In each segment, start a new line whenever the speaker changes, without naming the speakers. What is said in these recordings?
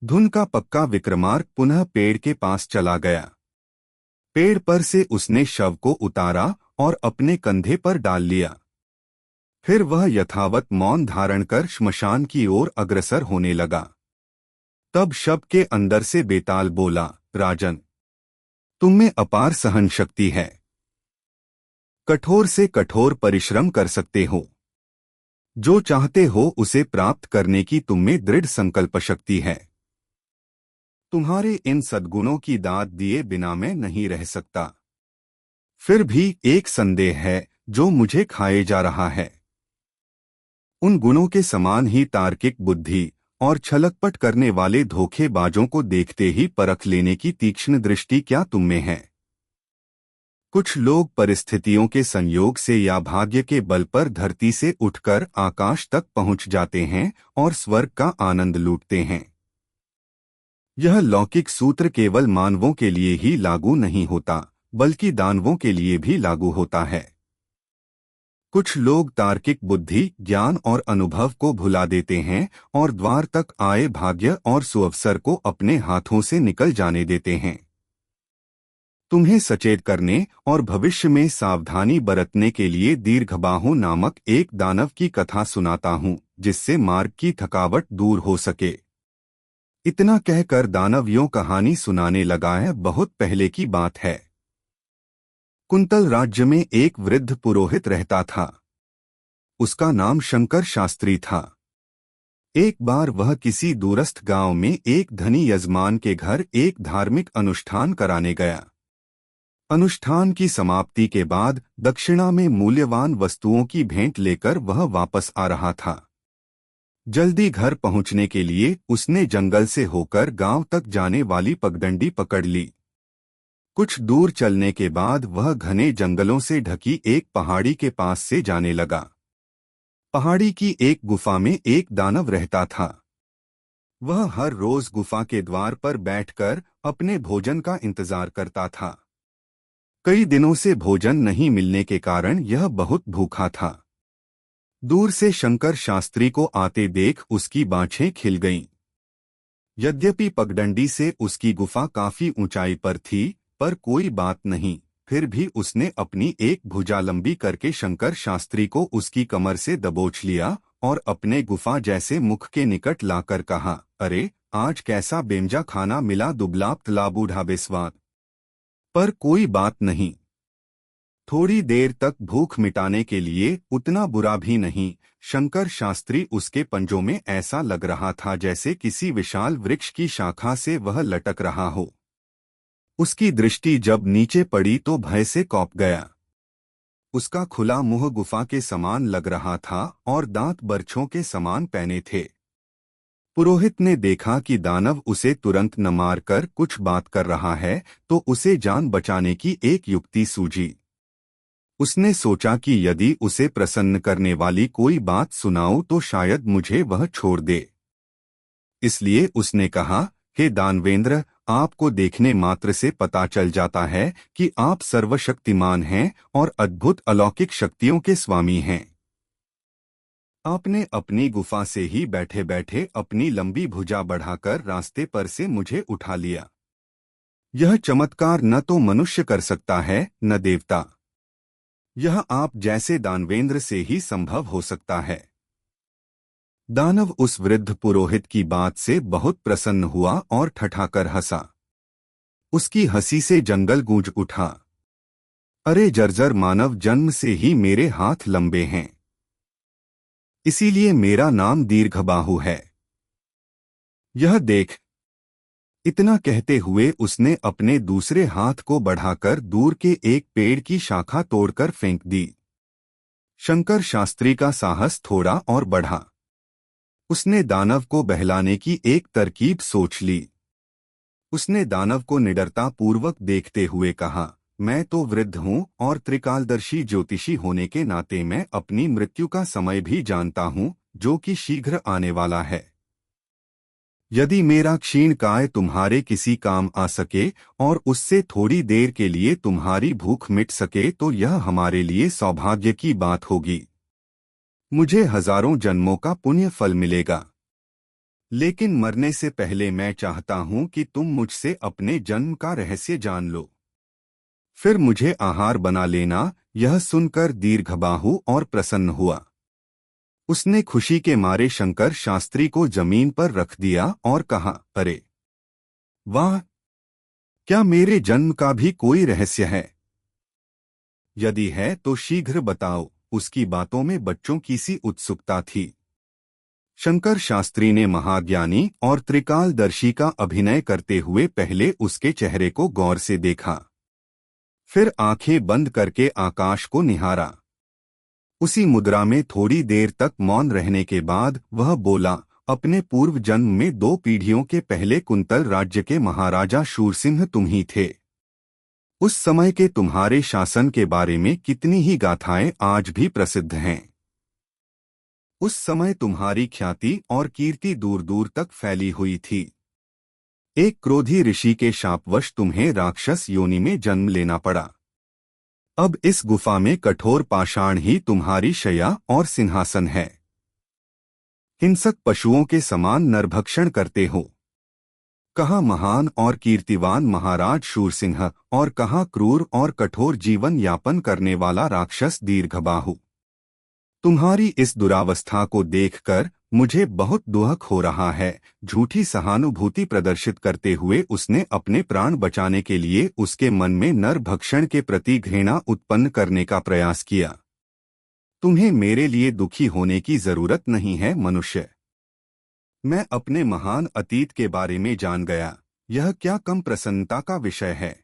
धुन का पक्का विक्रमार्क पुनः पेड़ के पास चला गया। पेड़ पर से उसने शव को उतारा और अपने कंधे पर डाल लिया। फिर वह यथावत मौन धारण कर श्मशान की ओर अग्रसर होने लगा। तब शव के अंदर से बेताल बोला, राजन, तुम में अपार सहन शक्ति है। कठोर से कठोर परिश्रम कर सकते हो। जो चाहते हो उसे प्राप्त करने की तुम में दृढ़ संकल्प शक्ति है। तुम्हारे इन सद्गुणों की दाद दिए बिना मैं नहीं रह सकता। फिर भी एक संदेह है जो मुझे खाए जा रहा है। उन गुणों के समान ही तार्किक बुद्धि और छलकपट करने वाले धोखेबाजों को देखते ही परख लेने की तीक्ष्ण दृष्टि क्या तुम में है? कुछ लोग परिस्थितियों के संयोग से या भाग्य के बल पर धरती से उठकर आकाश तक पहुंच जाते हैं और स्वर्ग का आनंद लूटते हैं। यह लौकिक सूत्र केवल मानवों के लिए ही लागू नहीं होता, बल्कि दानवों के लिए भी लागू होता है। कुछ लोग तार्किक बुद्धि, ज्ञान और अनुभव को भुला देते हैं और द्वार तक आए भाग्य और सुअवसर को अपने हाथों से निकल जाने देते हैं। तुम्हें सचेत करने और भविष्य में सावधानी बरतने के लिए दीर्घबाहु नामक एक दानव की कथा सुनाता हूँ, जिससे मार्ग की थकावट दूर हो सके। इतना कहकर दानव यों कहानी सुनाने लगा है। बहुत पहले की बात है। कुंतल राज्य में एक वृद्ध पुरोहित रहता था। उसका नाम शंकर शास्त्री था। एक बार वह किसी दूरस्थ गांव में एक धनी यजमान के घर एक धार्मिक अनुष्ठान कराने गया। अनुष्ठान की समाप्ति के बाद दक्षिणा में मूल्यवान वस्तुओं की भेंट लेकर वह वापस आ रहा था। जल्दी घर पहुंचने के लिए उसने जंगल से होकर गांव तक जाने वाली पगडंडी पकड़ ली। कुछ दूर चलने के बाद वह घने जंगलों से ढकी एक पहाड़ी के पास से जाने लगा। पहाड़ी की एक गुफा में एक दानव रहता था। वह हर रोज गुफा के द्वार पर बैठकर अपने भोजन का इंतजार करता था। कई दिनों से भोजन नहीं मिलने के कारण यह बहुत भूखा था। दूर से शंकर शास्त्री को आते देख उसकी बाँछें खिल गईं। यद्यपि पगडंडी से उसकी गुफा काफी ऊंचाई पर थी, पर कोई बात नहीं। फिर भी उसने अपनी एक भुजा लंबी करके शंकर शास्त्री को उसकी कमर से दबोच लिया और अपने गुफा जैसे मुख के निकट लाकर कहा, अरे आज कैसा बेमजा खाना मिला, दुबला पतला बूढ़ा बेस्वाद। पर कोई बात नहीं, थोड़ी देर तक भूख मिटाने के लिए उतना बुरा भी नहीं। शंकर शास्त्री उसके पंजों में ऐसा लग रहा था जैसे किसी विशाल वृक्ष की शाखा से वह लटक रहा हो। उसकी दृष्टि जब नीचे पड़ी तो भय से कौंप गया। उसका खुला मुंह गुफा के समान लग रहा था और दांत बरछों के समान पैने थे। पुरोहित ने देखा कि दानव उसे तुरंत न मारकर कुछ बात कर रहा है, तो उसे जान बचाने की एक युक्ति सूझी। उसने सोचा कि यदि उसे प्रसन्न करने वाली कोई बात सुनाऊं तो शायद मुझे वह छोड़ दे। इसलिए उसने कहा, हे दानवेंद्र, आपको देखने मात्र से पता चल जाता है कि आप सर्वशक्तिमान हैं और अद्भुत अलौकिक शक्तियों के स्वामी हैं। आपने अपनी गुफा से ही बैठे बैठे अपनी लंबी भुजा बढ़ाकर रास्ते पर से मुझे उठा लिया। यह चमत्कार न तो मनुष्य कर सकता है न देवता। यह आप जैसे दानवेंद्र से ही संभव हो सकता है। दानव उस वृद्ध पुरोहित की बात से बहुत प्रसन्न हुआ और ठठाकर हंसा। उसकी हंसी से जंगल गूंज उठा। अरे जर्जर मानव जन्म से ही मेरे हाथ लंबे हैं, इसीलिए मेरा नाम दीर्घबाहु है। यह देख। इतना कहते हुए उसने अपने दूसरे हाथ को बढ़ाकर दूर के एक पेड़ की शाखा तोड़कर फेंक दी। शंकर शास्त्री का साहस थोड़ा और बढ़ा। उसने दानव को बहलाने की एक तरकीब सोच ली। उसने दानव को निडरता पूर्वक देखते हुए कहा, मैं तो वृद्ध हूँ और त्रिकालदर्शी ज्योतिषी होने के नाते मैं अपनी मृत्यु का समय भी जानता हूँ, जो कि शीघ्र आने वाला है। यदि मेरा क्षीण काय तुम्हारे किसी काम आ सके और उससे थोड़ी देर के लिए तुम्हारी भूख मिट सके तो यह हमारे लिए सौभाग्य की बात होगी। मुझे हजारों जन्मों का पुण्य फल मिलेगा। लेकिन मरने से पहले मैं चाहता हूं कि तुम मुझसे अपने जन्म का रहस्य जान लो। फिर मुझे आहार बना लेना। यह सुनकर दीर्घबाहु और प्रसन्न हुआ। उसने खुशी के मारे शंकर शास्त्री को जमीन पर रख दिया और कहा, अरे वाह, क्या मेरे जन्म का भी कोई रहस्य है? यदि है तो शीघ्र बताओ। उसकी बातों में बच्चों की सी उत्सुकता थी। शंकर शास्त्री ने महाज्ञानी और त्रिकालदर्शी का अभिनय करते हुए पहले उसके चेहरे को गौर से देखा, फिर आंखें बंद करके आकाश को निहारा। उसी मुद्रा में थोड़ी देर तक मौन रहने के बाद वह बोला, अपने पूर्व जन्म में 2 पीढ़ियों के पहले कुंतल राज्य के महाराजा शूरसिंह तुम ही थे। उस समय के तुम्हारे शासन के बारे में कितनी ही गाथाएं आज भी प्रसिद्ध हैं। उस समय तुम्हारी ख्याति और कीर्ति दूर दूर तक फैली हुई थी। एक क्रोधी ऋषि के शापवश तुम्हें राक्षस योनि में जन्म लेना पड़ा। अब इस गुफा में कठोर पाषाण ही तुम्हारी शैया और सिंहासन है। हिंसक पशुओं के समान नरभक्षण करते हो। कहाँ महान और कीर्तिवान महाराज शूरसिंह और कहाँ क्रूर और कठोर जीवन यापन करने वाला राक्षस दीर्घबाहु। तुम्हारी इस दुरावस्था को देखकर मुझे बहुत दुख हो रहा है। झूठी सहानुभूति प्रदर्शित करते हुए उसने अपने प्राण बचाने के लिए उसके मन में नरभक्षण के प्रति घृणा उत्पन्न करने का प्रयास किया। तुम्हें मेरे लिए दुखी होने की जरूरत नहीं है मनुष्य। मैं अपने महान अतीत के बारे में जान गया। यह क्या कम प्रसन्नता का विषय है।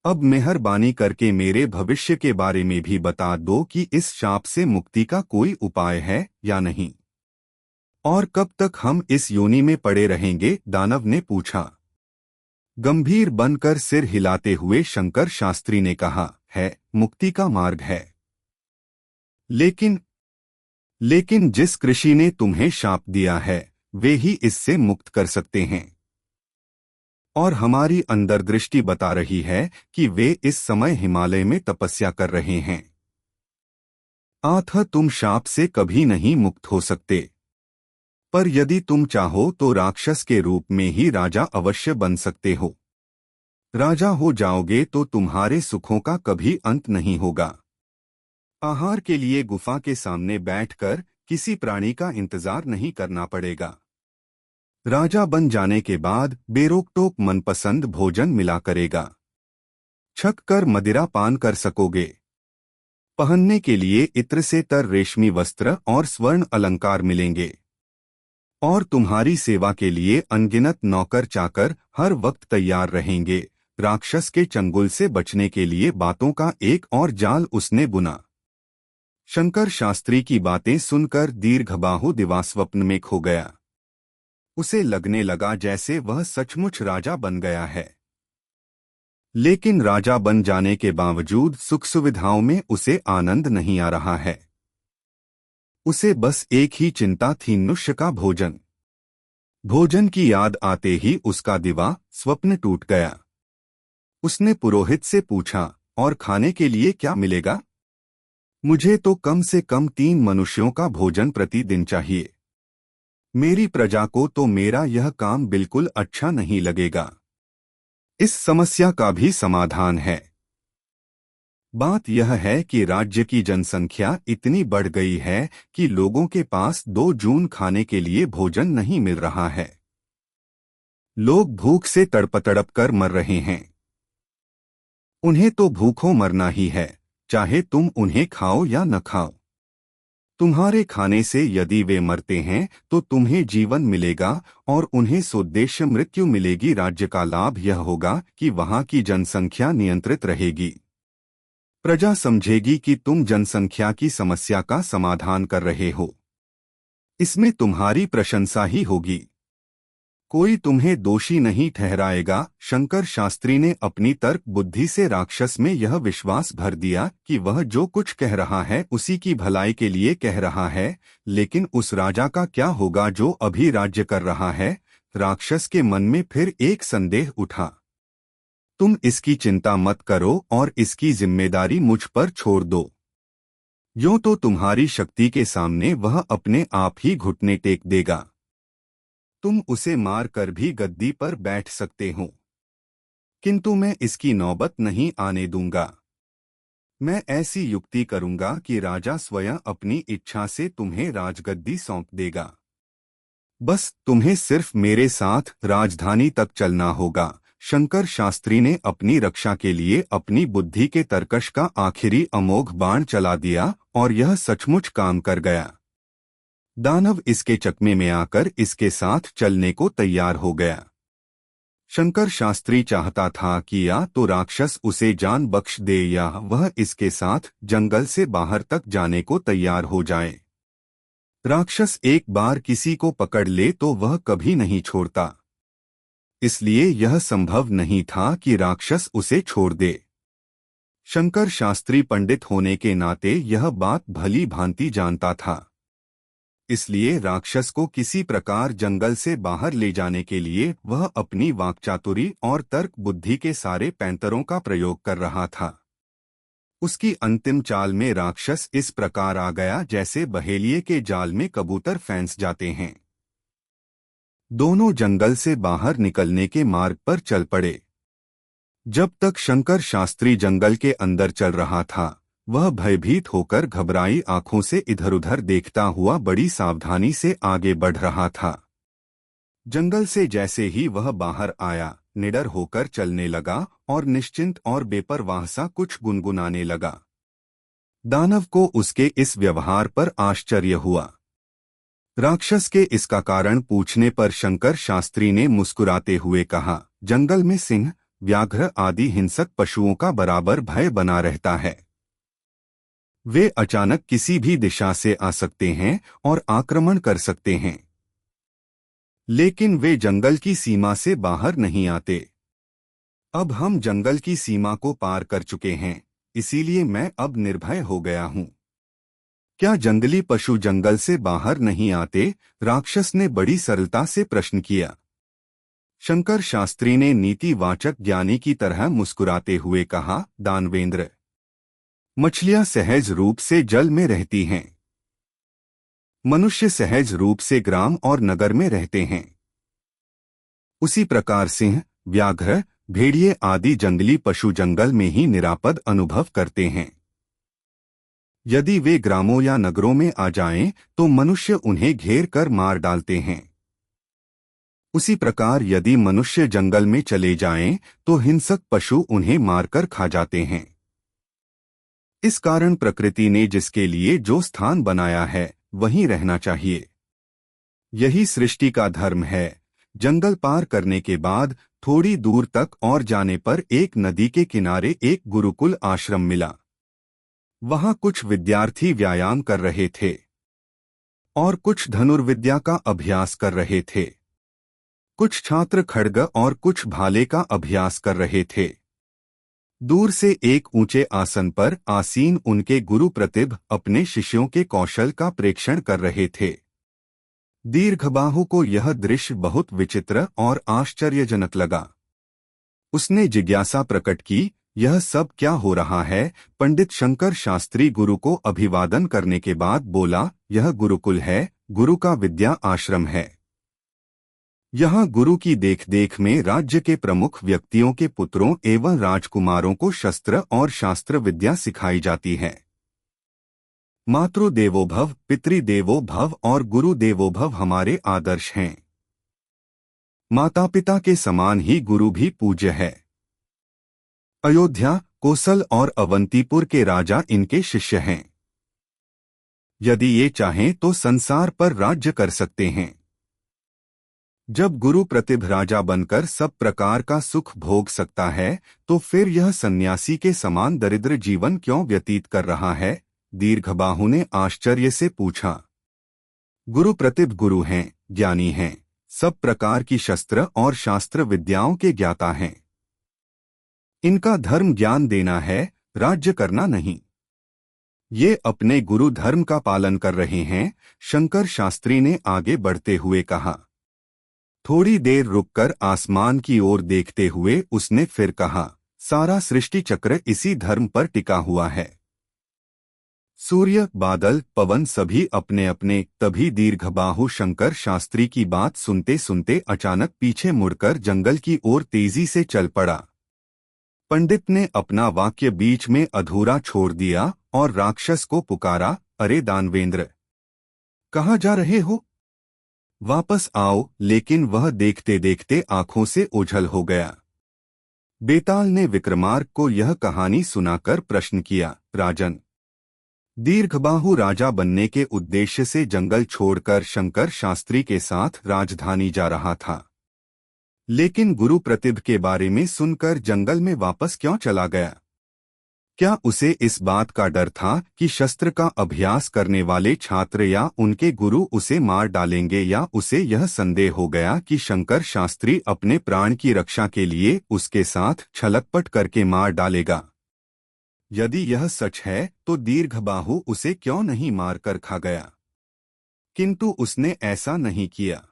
अब मेहरबानी करके मेरे भविष्य के बारे में भी बता दो कि इस शाप से मुक्ति का कोई उपाय है या नहीं, और कब तक हम इस योनि में पड़े रहेंगे? दानव ने पूछा। गंभीर बनकर सिर हिलाते हुए शंकर शास्त्री ने कहा, है, मुक्ति का मार्ग है। लेकिन जिस ऋषि ने तुम्हें शाप दिया है वे ही इससे मुक्त कर सकते हैं, और हमारी अंतर्दृष्टि बता रही है कि वे इस समय हिमालय में तपस्या कर रहे हैं। अतः तुम शाप से कभी नहीं मुक्त हो सकते। पर यदि तुम चाहो तो राक्षस के रूप में ही राजा अवश्य बन सकते हो। राजा हो जाओगे तो तुम्हारे सुखों का कभी अंत नहीं होगा। आहार के लिए गुफा के सामने बैठकर किसी प्राणी का इंतजार नहीं करना पड़ेगा। राजा बन जाने के बाद बेरोक-टोक मनपसंद भोजन मिला करेगा। छक कर मदिरा पान कर सकोगे। पहनने के लिए इत्र से तर रेशमी वस्त्र और स्वर्ण अलंकार मिलेंगे, और तुम्हारी सेवा के लिए अनगिनत नौकर चाकर हर वक्त तैयार रहेंगे। राक्षस के चंगुल से बचने के लिए बातों का एक और जाल उसने बुना। शंकर शास्त्री की बातें सुनकर दीर्घबाहु दिवास्वप्न में खो गया। उसे लगने लगा जैसे वह सचमुच राजा बन गया है। लेकिन राजा बन जाने के बावजूद सुख सुविधाओं में उसे आनंद नहीं आ रहा है। उसे बस एक ही चिंता थी, मनुष्य का भोजन। भोजन की याद आते ही उसका दिवा स्वप्न टूट गया। उसने पुरोहित से पूछा, और खाने के लिए क्या मिलेगा? मुझे तो कम से कम 3 मनुष्यों का भोजन प्रतिदिन चाहिए। मेरी प्रजा को तो मेरा यह काम बिल्कुल अच्छा नहीं लगेगा। इस समस्या का भी समाधान है। बात यह है कि राज्य की जनसंख्या इतनी बढ़ गई है कि लोगों के पास 2 जून खाने के लिए भोजन नहीं मिल रहा है। लोग भूख से तड़प कर मर रहे हैं। उन्हें तो भूखों मरना ही है, चाहे तुम उन्हें खाओ या न खाओ। तुम्हारे खाने से यदि वे मरते हैं तो तुम्हें जीवन मिलेगा और उन्हें सोद्देश्य मृत्यु मिलेगी। राज्य का लाभ यह होगा कि वहां की जनसंख्या नियंत्रित रहेगी। प्रजा समझेगी कि तुम जनसंख्या की समस्या का समाधान कर रहे हो। इसमें तुम्हारी प्रशंसा ही होगी। कोई तुम्हें दोषी नहीं ठहराएगा। शंकर शास्त्री ने अपनी तर्क बुद्धि से राक्षस में यह विश्वास भर दिया कि वह जो कुछ कह रहा है उसी की भलाई के लिए कह रहा है। लेकिन उस राजा का क्या होगा जो अभी राज्य कर रहा है? राक्षस के मन में फिर एक संदेह उठा। तुम इसकी चिंता मत करो और इसकी जिम्मेदारी मुझ पर छोड़ दो। यूं तो तुम्हारी शक्ति के सामने वह अपने आप ही घुटने टेक देगा। तुम उसे मार कर भी गद्दी पर बैठ सकते हो, किंतु मैं इसकी नौबत नहीं आने दूंगा। मैं ऐसी युक्ति करूंगा कि राजा स्वयं अपनी इच्छा से तुम्हें राजगद्दी सौंप देगा। बस तुम्हें सिर्फ मेरे साथ राजधानी तक चलना होगा। शंकर शास्त्री ने अपनी रक्षा के लिए अपनी बुद्धि के तरकश का आखिरी अमोघ बाण चला दिया और यह सचमुच काम कर गया। दानव इसके चकमे में आकर इसके साथ चलने को तैयार हो गया। शंकर शास्त्री चाहता था कि या तो राक्षस उसे जान बख्श दे या वह इसके साथ जंगल से बाहर तक जाने को तैयार हो जाए। राक्षस एक बार किसी को पकड़ ले तो वह कभी नहीं छोड़ता, इसलिए यह संभव नहीं था कि राक्षस उसे छोड़ दे। शंकर शास्त्री पंडित होने के नाते यह बात भली भांति जानता था, इसलिए राक्षस को किसी प्रकार जंगल से बाहर ले जाने के लिए वह अपनी वाक्चातुरी और तर्क बुद्धि के सारे पैंतरों का प्रयोग कर रहा था। उसकी अंतिम चाल में राक्षस इस प्रकार आ गया जैसे बहेलिये के जाल में कबूतर फंस जाते हैं। दोनों जंगल से बाहर निकलने के मार्ग पर चल पड़े। जब तक शंकर शास्त्री जंगल के अंदर चल रहा था, वह भयभीत होकर घबराई आंखों से इधर उधर देखता हुआ बड़ी सावधानी से आगे बढ़ रहा था। जंगल से जैसे ही वह बाहर आया, निडर होकर चलने लगा और निश्चिंत और बेपरवाह सा कुछ गुनगुनाने लगा। दानव को उसके इस व्यवहार पर आश्चर्य हुआ। राक्षस के इसका कारण पूछने पर शंकर शास्त्री ने मुस्कुराते हुए कहा, जंगल में सिंह, व्याघ्र आदि हिंसक पशुओं का बराबर भय बना रहता है। वे अचानक किसी भी दिशा से आ सकते हैं और आक्रमण कर सकते हैं, लेकिन वे जंगल की सीमा से बाहर नहीं आते। अब हम जंगल की सीमा को पार कर चुके हैं, इसीलिए मैं अब निर्भय हो गया हूँ। क्या जंगली पशु जंगल से बाहर नहीं आते? राक्षस ने बड़ी सरलता से प्रश्न किया। शंकर शास्त्री ने नीतिवाचक ज्ञानी की तरह मुस्कुराते हुए कहा, दानवेंद्र, मछलियां सहज रूप से जल में रहती हैं। मनुष्य सहज रूप से ग्राम और नगर में रहते हैं। उसी प्रकार सिंह, व्याघ्र, भेड़िए आदि जंगली पशु जंगल में ही निरापद अनुभव करते हैं। यदि वे ग्रामों या नगरों में आ जाएं, तो मनुष्य उन्हें घेर कर मार डालते हैं। उसी प्रकार यदि मनुष्य जंगल में चले जाएं, तो हिंसक पशु उन्हें मारकर खा जाते हैं। इस कारण प्रकृति ने जिसके लिए जो स्थान बनाया है, वहीं रहना चाहिए। यही सृष्टि का धर्म है। जंगल पार करने के बाद थोड़ी दूर तक और जाने पर एक नदी के किनारे एक गुरुकुल आश्रम मिला। वहां कुछ विद्यार्थी व्यायाम कर रहे थे और कुछ धनुर्विद्या का अभ्यास कर रहे थे। कुछ छात्र खड्ग और कुछ भाले का अभ्यास कर रहे थे। दूर से एक ऊंचे आसन पर आसीन उनके गुरु प्रतिभ अपने शिष्यों के कौशल का प्रेक्षण कर रहे थे। दीर्घबाहु को यह दृश्य बहुत विचित्र और आश्चर्यजनक लगा। उसने जिज्ञासा प्रकट की, यह सब क्या हो रहा है? पंडित शंकर शास्त्री गुरु को अभिवादन करने के बाद बोला, यह गुरुकुल है, गुरु का विद्या आश्रम है। यहाँ गुरु की देखरेख में राज्य के प्रमुख व्यक्तियों के पुत्रों एवं राजकुमारों को शस्त्र और शास्त्र विद्या सिखाई जाती है। मातृदेवो भव, पितृदेवो भव और गुरु देवो भव हमारे आदर्श हैं। माता पिता के समान ही गुरु भी पूज्य है। अयोध्या, कोसल और अवंतीपुर के राजा इनके शिष्य हैं। यदि ये चाहें तो संसार पर राज्य कर सकते हैं। जब गुरु प्रतिभ राजा बनकर सब प्रकार का सुख भोग सकता है, तो फिर यह सन्यासी के समान दरिद्र जीवन क्यों व्यतीत कर रहा है? दीर्घबाहु ने आश्चर्य से पूछा। गुरु प्रतिभ गुरु हैं, ज्ञानी हैं, सब प्रकार की शस्त्र और शास्त्र विद्याओं के ज्ञाता हैं। इनका धर्म ज्ञान देना है, राज्य करना नहीं। ये अपने गुरु धर्म का पालन कर रहे हैं। शंकर शास्त्री ने आगे बढ़ते हुए कहा। थोड़ी देर रुककर आसमान की ओर देखते हुए उसने फिर कहा, सारा सृष्टि चक्र इसी धर्म पर टिका हुआ है। सूर्य, बादल, पवन सभी अपने अपने। तभी दीर्घबाहु शंकर शास्त्री की बात सुनते सुनते अचानक पीछे मुड़कर जंगल की ओर तेजी से चल पड़ा। पंडित ने अपना वाक्य बीच में अधूरा छोड़ दिया और राक्षस को पुकारा, अरे दानवेंद्र, कहाँ जा रहे हो? वापस आओ। लेकिन वह देखते देखते आंखों से ओझल हो गया। बेताल ने विक्रमार्क को यह कहानी सुनाकर प्रश्न किया, राजन, दीर्घबाहु राजा बनने के उद्देश्य से जंगल छोड़कर शंकर शास्त्री के साथ राजधानी जा रहा था, लेकिन गुरु प्रतिभ के बारे में सुनकर जंगल में वापस क्यों चला गया? क्या उसे इस बात का डर था कि शस्त्र का अभ्यास करने वाले छात्र या उनके गुरु उसे मार डालेंगे, या उसे यह संदेह हो गया कि शंकर शास्त्री अपने प्राण की रक्षा के लिए उसके साथ छलकपट करके मार डालेगा? यदि यह सच है तो दीर्घबाहु उसे क्यों नहीं मारकर खा गया? किंतु उसने ऐसा नहीं किया।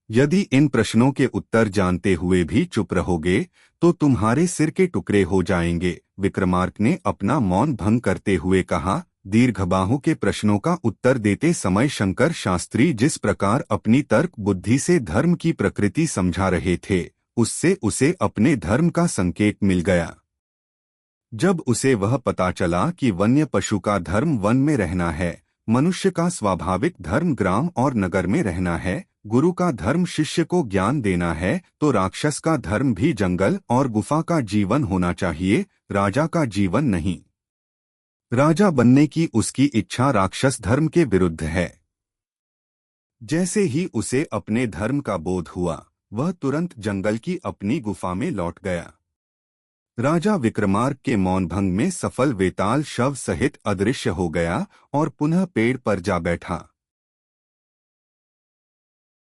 यदि इन प्रश्नों के उत्तर जानते हुए भी चुप रहोगे तो तुम्हारे सिर के टुकड़े हो जाएंगे। विक्रमार्क ने अपना मौन भंग करते हुए कहा, दीर्घबाहु के प्रश्नों का उत्तर देते समय शंकर शास्त्री जिस प्रकार अपनी तर्क बुद्धि से धर्म की प्रकृति समझा रहे थे, उससे उसे अपने धर्म का संकेत मिल गया। जब उसे वह पता चला कि वन्य पशु का धर्म वन में रहना है, मनुष्य का स्वाभाविक धर्म ग्राम और नगर में रहना है, गुरु का धर्म शिष्य को ज्ञान देना है, तो राक्षस का धर्म भी जंगल और गुफा का जीवन होना चाहिए, राजा का जीवन नहीं। राजा बनने की उसकी इच्छा राक्षस धर्म के विरुद्ध है। जैसे ही उसे अपने धर्म का बोध हुआ, वह तुरंत जंगल की अपनी गुफा में लौट गया। राजा विक्रमार्क के मौन भंग में सफल वेताल शव सहित अदृश्य हो गया और पुनः पेड़ पर जा बैठा।